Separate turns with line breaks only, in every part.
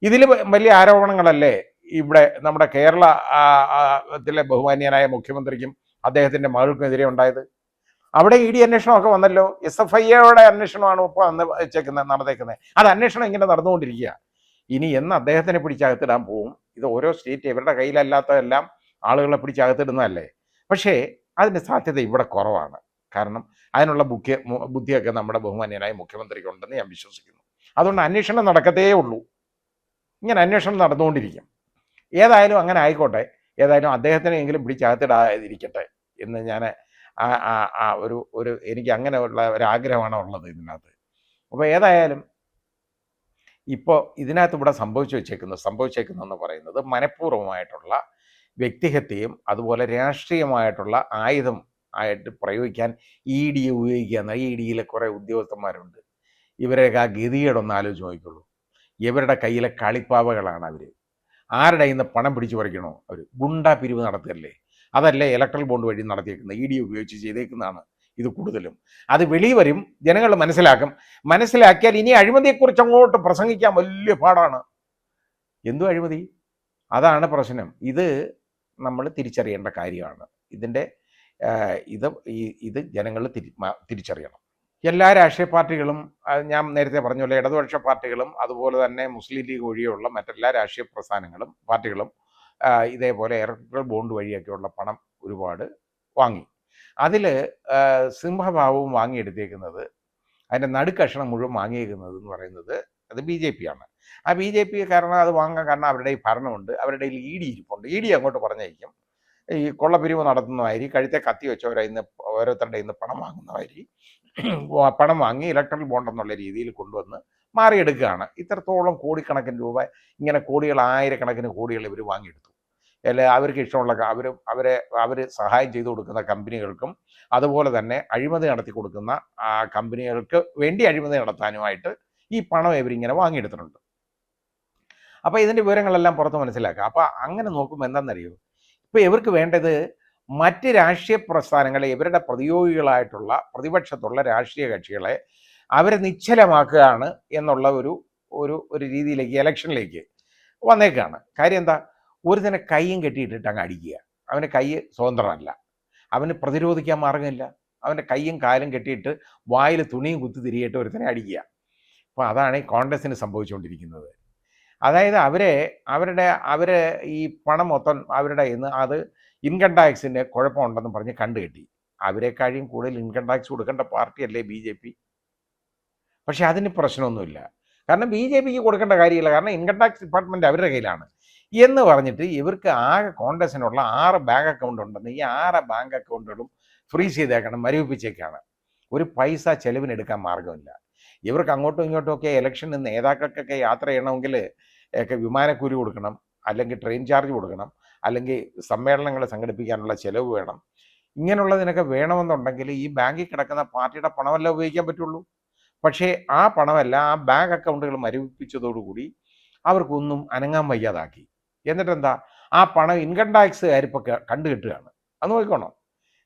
ഇതിൽ വലിയ ആരോപണങ്ങളല്ലേ ഇവിടെ നമ്മുടെ കേരള ത്തിലെ ബഹുമാന്യനായ മുഖ്യമന്ത്രിക്കും അദ്ദേഹത്തിന്റെ മകൾക്കുമെതിരെ ഉണ്ടായത്? അവിടെ ഇ ഡി അന്വേഷണമൊക്കെ വന്നല്ലോ. SFIയുടെ അന്വേഷണമാണ് ഇപ്പോൾ അന്ന് വെച്ചേക്കുന്നത്, നടന്നേക്കുന്നത്. അത് അന്വേഷണം ഇങ്ങനെ നടന്നുകൊണ്ടിരിക്കുക. ഇനി എന്ന് അദ്ദേഹത്തിനെ പിടിച്ചകത്തിടാൻ പോവും? ഇത് ഓരോ സ്റ്റേറ്റ് ഇവരുടെ കയ്യിലല്ലാത്തതെല്ലാം ആളുകളെ പിടിച്ചകത്തിടുന്നതല്ലേ. പക്ഷേ അതിൻ്റെ സാധ്യത ഇവിടെ കുറവാണ്. കാരണം അതിനുള്ള ബുദ്ധിയൊക്കെ നമ്മുടെ ബഹുമാന്യനായ മുഖ്യമന്ത്രിക്ക് ഉണ്ടെന്ന് ഞാൻ വിശ്വസിക്കുന്നു. അതുകൊണ്ട് അന്വേഷണം നടക്കത്തേ ഉള്ളൂ. ഇങ്ങനെ അന്വേഷണം നടന്നുകൊണ്ടിരിക്കും. ഏതായാലും അങ്ങനെ ആയിക്കോട്ടെ. ഏതായാലും അദ്ദേഹത്തിനെങ്കിലും പിടിച്ചകത്തിടാതിരിക്കട്ടെ എന്ന് ഞാൻ ഒരു എനിക്ക് അങ്ങനെയുള്ള ഒരാഗ്രഹമാണ് ഉള്ളത് ഇതിനകത്ത്. അപ്പോൾ ഏതായാലും ഇപ്പോൾ ഇതിനകത്ത് ഇവിടെ സംഭവിച്ചേക്കുന്നതെന്ന് പറയുന്നത് മനഃപൂർവ്വമായിട്ടുള്ള വ്യക്തിഹത്യയും അതുപോലെ രാഷ്ട്രീയമായിട്ടുള്ള ആയുധം ആയിട്ട് പ്രയോഗിക്കാൻ ED ഉപയോഗിക്കുകയെന്ന EDയിലെ കുറേ ഉദ്യോഗസ്ഥന്മാരുണ്ട്. ഇവരെയൊക്കെ ആ ഗതികേടൊന്ന് ആലോചിച്ച് നോക്കിക്കോളൂ. ഇവരുടെ കയ്യിലെ കളിപ്പാവകളാണ് അവർ. ആരുടെ കയ്യിൽ നിന്ന് പണം പിടിച്ചു പറിക്കണോ അവർ ഗുണ്ടാ പിരിവ് നടത്തുകയല്ലേ. അതല്ലേ ഇലക്ട്രൽ ബോണ്ട് വഴി നടത്തിയേക്കുന്നത്, ED ഉപയോഗിച്ച് ചെയ്തേക്കുന്നതാണ് ഇത് കൂടുതലും. അത് വെളി വരും, ജനങ്ങൾ മനസ്സിലാക്കിയാൽ ഇനി അഴിമതിയെക്കുറിച്ച് അങ്ങോട്ട് പ്രസംഗിക്കാൻ വലിയ പാടാണ്. എന്തു അഴിമതി? അതാണ് പ്രശ്നം. ഇത് നമ്മൾ തിരിച്ചറിയേണ്ട കാര്യമാണ്. ഇതിൻ്റെ ഇത് ജനങ്ങൾ തിരിച്ചറിയണം. എല്ലാ രാഷ്ട്രീയ പാർട്ടികളും, ഞാൻ നേരത്തെ പറഞ്ഞ പോലെ ഇടതുപക്ഷ പാർട്ടികളും അതുപോലെ തന്നെ മുസ്ലിം ലീഗ് ഒഴികെയുള്ള മറ്റെല്ലാ രാഷ്ട്രീയ പ്രസ്ഥാനങ്ങളും പാർട്ടികളും ഇതേപോലെ ഇലക്ട്രൽ ബോണ്ട് വഴിയൊക്കെയുള്ള പണം ഒരുപാട് വാങ്ങി. അതിൽ സിംഹഭാവവും വാങ്ങിയെടുത്തേക്കുന്നത്, അതിൻ്റെ നടുക്കഷണം മുഴുവൻ വാങ്ങിയേക്കുന്നത് എന്ന് പറയുന്നത് അത് BJP ആണ്. ആ BJP കാരണം അത് വാങ്ങാൻ കാരണം അവരുടെ ഈ ഭരണമുണ്ട്, അവരുടെ ED ഇരിപ്പുണ്ട്. ED അങ്ങോട്ട് പറഞ്ഞയക്കും. ഈ കൊള്ളപ്പിരിവ് നടത്തുന്നമാതിരി കഴുത്തെ കത്തി വെച്ചവരായി നിന്ന് ഓരോരുത്തരുടെ ഇന്ന് പണം വാങ്ങുന്നമാതിരി പണം വാങ്ങി ഇലക്ട്രൽ ബോണ്ട് എന്നുള്ള രീതിയിൽ കൊണ്ടുവന്ന് മാറിയെടുക്കുകയാണ്. ഇത്രത്തോളം കോടിക്കണക്കിന് രൂപ, ഇങ്ങനെ കോടികൾ, ആയിരക്കണക്കിന് കോടികൾ ഇവർ വാങ്ങിയെടുത്തു. അല്ലെ അവർക്ക് ഇഷ്ടമുള്ള അവർ സഹായം ചെയ്തു കൊടുക്കുന്ന കമ്പനികൾക്കും അതുപോലെ തന്നെ അഴിമതി നടത്തി കൊടുക്കുന്ന കമ്പനികൾക്ക് വേണ്ടി അഴിമതി നടത്താനുമായിട്ട് ഈ പണം ഇവരിങ്ങനെ വാങ്ങിയെടുത്തിട്ടുണ്ട്. അപ്പോൾ ഇതിൻ്റെ വിവരങ്ങളെല്ലാം പുറത്ത് മനസ്സിലാക്കുക. അപ്പോൾ അങ്ങനെ നോക്കുമ്പോൾ എന്താണെന്നറിയോ, ഇപ്പോൾ ഇവർക്ക് വേണ്ടത് മറ്റ് രാഷ്ട്രീയ പ്രസ്ഥാനങ്ങളെ, ഇവരുടെ പ്രതിയോഗികളായിട്ടുള്ള പ്രതിപക്ഷത്തുള്ള രാഷ്ട്രീയ കക്ഷികളെ അവരെ നിശ്ചലമാക്കുകയാണ് എന്നുള്ള ഒരു രീതിയിലേക്ക്, ഇലക്ഷനിലേക്ക് വന്നേക്കാണ്. കാര്യം എന്താ? ഒരു തന്നെ കൈയും കെട്ടിയിട്ടിട്ട് അങ്ങ് അടിക്കുക. അവൻ്റെ കൈ സ്വതന്ത്രമല്ല, അവന് പ്രതിരോധിക്കാൻ മാർഗമില്ല. അവൻ്റെ കൈയും കാലും കെട്ടിയിട്ട് വായിൽ തുണിയും കുത്തി തിരിയിട്ട് ഒരുത്തനെ അടിക്കുക. അപ്പോൾ അതാണ് ഈ കോൺഗ്രസ്സിന് സംഭവിച്ചുകൊണ്ടിരിക്കുന്നത്. അതായത് അവരെ ഈ പണം മൊത്തം അവരുടെ ഇന്ന് അത് ഇൻകം ടാക്സിൻ്റെ കുഴപ്പമുണ്ടെന്ന് പറഞ്ഞ് കണ്ടുകെട്ടി. അവരെക്കാളും കൂടുതൽ ഇൻകം ടാക്സ് കൊടുക്കേണ്ട പാർട്ടിയല്ലേ BJP. പക്ഷെ അതിന് പ്രശ്നമൊന്നുമില്ല. കാരണം BJPക്ക് കൊടുക്കേണ്ട കാര്യമില്ല, കാരണം ഇൻകം ടാക്സ് ഡിപ്പാർട്ട്മെൻറ്റ് അവരുടെ കയ്യിലാണ് എന്ന് പറഞ്ഞിട്ട് ഇവർക്ക് ആകെ കോൺഗ്രസ്സിനുള്ള 6 ബാങ്ക് അക്കൗണ്ട് ഉണ്ടെന്ന് ഈ 6 ബാങ്ക് അക്കൗണ്ടുകളും ഫ്രീസ് ചെയ്തേക്കണം, മരവിപ്പിച്ചേക്കാണ്. ഒരു പൈസ ചെലവിനെടുക്കാൻ മാർഗമില്ല. ഇവർക്ക് അങ്ങോട്ടും ഇങ്ങോട്ടും ഒക്കെ ഇലക്ഷന് നേതാക്കൾക്കൊക്കെ യാത്ര ചെയ്യണമെങ്കിൽ ഒക്കെ വിമാനക്കൂലി കൊടുക്കണം, അല്ലെങ്കിൽ ട്രെയിൻ ചാർജ് കൊടുക്കണം, അല്ലെങ്കിൽ സമ്മേളനങ്ങൾ സംഘടിപ്പിക്കാനുള്ള ചിലവ് വേണം. ഇങ്ങനെയുള്ളതിനൊക്കെ വേണമെന്നുണ്ടെങ്കിൽ ഈ ബാങ്കിൽ കിടക്കുന്ന പാർട്ടിയുടെ പണമല്ല ഉപയോഗിക്കാൻ പറ്റുള്ളൂ. പക്ഷേ ആ പണമല്ല, ആ ബാങ്ക് അക്കൗണ്ടുകൾ മരവിപ്പിച്ചതോടുകൂടി അവർക്കൊന്നും അനങ്ങാൻ വയ്യാതാക്കി. എന്നിട്ടെന്താ, ആ പണം ഇൻകം ടാക്സുകാരിപ്പോൾ കണ്ടുകെട്ടുകയാണ്. അത് നോക്കിക്കോണം.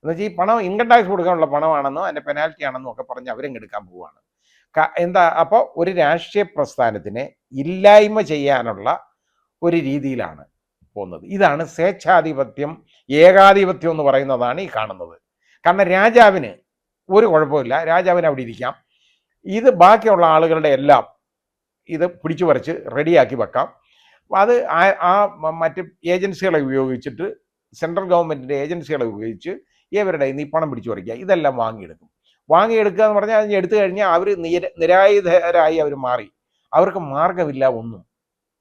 എന്നുവെച്ചാൽ ഈ പണം ഇൻകം ടാക്സ് കൊടുക്കാനുള്ള പണമാണെന്നോ അതിൻ്റെ പെനാൽറ്റി ആണെന്നോ ഒക്കെ പറഞ്ഞ് അവരെടുക്കാൻ പോവുകയാണ്. എന്താ, അപ്പോൾ ഒരു രാഷ്ട്രീയ പ്രസ്ഥാനത്തിനെ ഇല്ലായ്മ ചെയ്യാനുള്ള ഒരു രീതിയിലാണ് പോകുന്നത്. ഇതാണ് സ്വേച്ഛാധിപത്യം, ഏകാധിപത്യം എന്ന് പറയുന്നതാണ് ഈ കാണുന്നത്. കാരണം രാജാവിന് ഒരു കുഴപ്പമില്ല, രാജാവിന് അവിടെ ഇരിക്കാം. ഇത് ബാക്കിയുള്ള ആളുകളുടെ എല്ലാം ഇത് പിടിച്ചു പറിച്ച് റെഡിയാക്കി വെക്കാം. അത് മറ്റ് ഏജൻസികളെ ഉപയോഗിച്ചിട്ട്, സെൻട്രൽ ഗവൺമെൻറ്റിൻ്റെ ഏജൻസികളെ ഉപയോഗിച്ച് ഇവരുടെ ഈ പണം പിടിച്ചു പറിക്കുക, ഇതെല്ലാം വാങ്ങിയെടുക്കുക എന്ന് പറഞ്ഞാൽ അതിന് എടുത്തു കഴിഞ്ഞാൽ അവർ നിരായുധരായി അവർ മാറി. അവർക്ക് മാർഗമില്ല ഒന്നും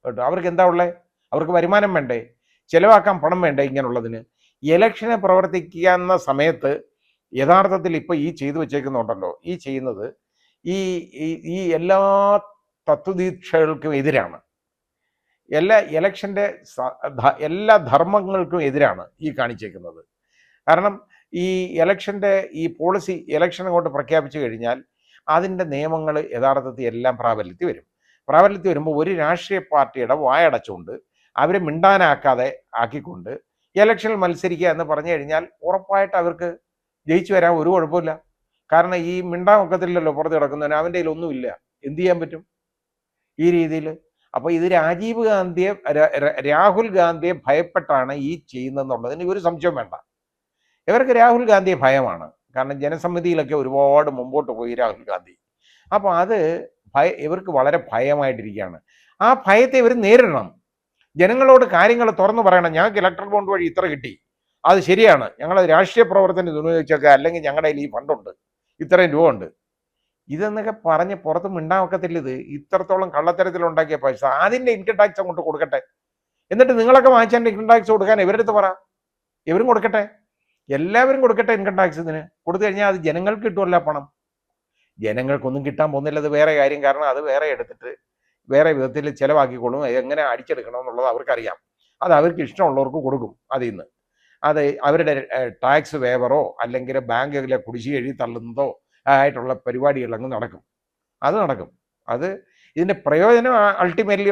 കേട്ടോ. അവർക്ക് എന്താ ഉള്ളത്? അവർക്ക് വരുമാനം വേണ്ടേ, ചിലവാക്കാൻ പണം വേണ്ടേ? ഇങ്ങനെയുള്ളതിന് ഇലക്ഷനെ പ്രവർത്തിക്കുന്ന സമയത്ത് യഥാർത്ഥത്തിൽ ഇപ്പോൾ ഈ ചെയ്തു വെച്ചേക്കുന്നുണ്ടല്ലോ, ഈ ചെയ്യുന്നത് ഈ എല്ലാ തത്വദീക്ഷകൾക്കും എതിരാണ്, ഇലക്ഷൻ്റെ എല്ലാ ധർമ്മങ്ങൾക്കും എതിരാണ് ഈ കാണിച്ചേക്കുന്നത്. കാരണം ഈ ഇലക്ഷൻ്റെ ഈ പോളിസി, ഇലക്ഷൻ അങ്ങോട്ട് പ്രഖ്യാപിച്ചു കഴിഞ്ഞാൽ അതിൻ്റെ നിയമങ്ങൾ യഥാർത്ഥത്തിൽ എല്ലാം പ്രാബല്യത്തിൽ വരുമ്പോൾ ഒരു രാഷ്ട്രീയ പാർട്ടിയുടെ വായടച്ചുകൊണ്ട് അവരെ മിണ്ടാനാക്കാതെ ആക്കിക്കൊണ്ട് ഇലക്ഷനിൽ മത്സരിക്കുക എന്ന് പറഞ്ഞു കഴിഞ്ഞാൽ ഉറപ്പായിട്ട് അവർക്ക് ജയിച്ചു വരാൻ ഒരു കുഴപ്പമില്ല. കാരണം ഈ മിണ്ടാൻ ഒക്കത്തില്ലല്ലോ പുറത്ത് കിടക്കുന്നവന്, അവൻ്റെ കയ്യിൽ ഒന്നുമില്ല, എന്ത് ചെയ്യാൻ പറ്റും ഈ രീതിയിൽ? അപ്പോൾ ഇത് രാജീവ് ഗാന്ധിയെ രാഹുൽ ഗാന്ധിയെ ഭയപ്പെട്ടാണ് ഈ ചെയ്യുന്നതെന്നുള്ളതിന് ഒരു സംശയം വേണ്ട. ഇവർക്ക് രാഹുൽ ഗാന്ധിയെ ഭയമാണ്. കാരണം ജനസമിതിയിലൊക്കെ ഒരുപാട് മുമ്പോട്ട് പോയി രാഹുൽ ഗാന്ധി. അപ്പോൾ അത് ഇവർക്ക് വളരെ ഭയമായിട്ടിരിക്കുകയാണ്. ആ ഭയത്തെ ഇവർ നേരിടണം. ജനങ്ങളോട് കാര്യങ്ങൾ തുറന്നു പറയണം. ഞങ്ങൾക്ക് ഇലക്ട്രൽ ബോണ്ട് വഴി ഇത്ര കിട്ടി, അത് ശരിയാണ്, ഞങ്ങൾ രാഷ്ട്രീയ പ്രവർത്തനം വിനിയോഗിച്ചൊക്കെ, അല്ലെങ്കിൽ ഞങ്ങളുടെ കയ്യിൽ ഈ ഫണ്ടുണ്ട്, ഇത്രയും രൂപ ഉണ്ട്, ഇതെന്നൊക്കെ പറഞ്ഞ് പുറത്ത് മിണ്ടാവക്കത്തില്ല. ഇത് ഇത്രത്തോളം കള്ളത്തരത്തിലുണ്ടാക്കിയ പൈസ അതിൻ്റെ ഇൻകം ടാക്സ് അങ്ങോട്ട് കൊടുക്കട്ടെ. എന്നിട്ട് നിങ്ങളൊക്കെ വാങ്ങിച്ചതിൻ്റെ ഇൻകം ടാക്സ് കൊടുക്കാൻ ഇവരുടെ അടുത്ത് പറ, ഇവരും കൊടുക്കട്ടെ, എല്ലാവരും കൊടുക്കട്ടെ ഇൻകം ടാക്സ്. ഇതിന് കൊടുത്തു കഴിഞ്ഞാൽ അത് ജനങ്ങൾക്ക് കിട്ടുമല്ല പണം. ജനങ്ങൾക്കൊന്നും കിട്ടാൻ പോകുന്നില്ല, അത് വേറെ കാര്യം. കാരണം അത് വേറെ എടുത്തിട്ട് വേറെ വിധത്തിൽ ചിലവാക്കിക്കൊള്ളും. എങ്ങനെ അടിച്ചെടുക്കണം എന്നുള്ളത് അവർക്കറിയാം. അത് അവർക്ക് ഇഷ്ടമുള്ളവർക്ക് കൊടുക്കും. അതിൽ നിന്ന് അത് അവരുടെ ടാക്സ് വേവറോ അല്ലെങ്കിൽ ബാങ്കിലെ കുടിശ്ശിക എഴുതി തള്ളുന്നതോ ആയിട്ടുള്ള പരിപാടികളങ്ങ് നടക്കും. അത് നടക്കും. അത് ഇതിൻ്റെ പ്രയോജനം അൾട്ടിമേറ്റ്ലി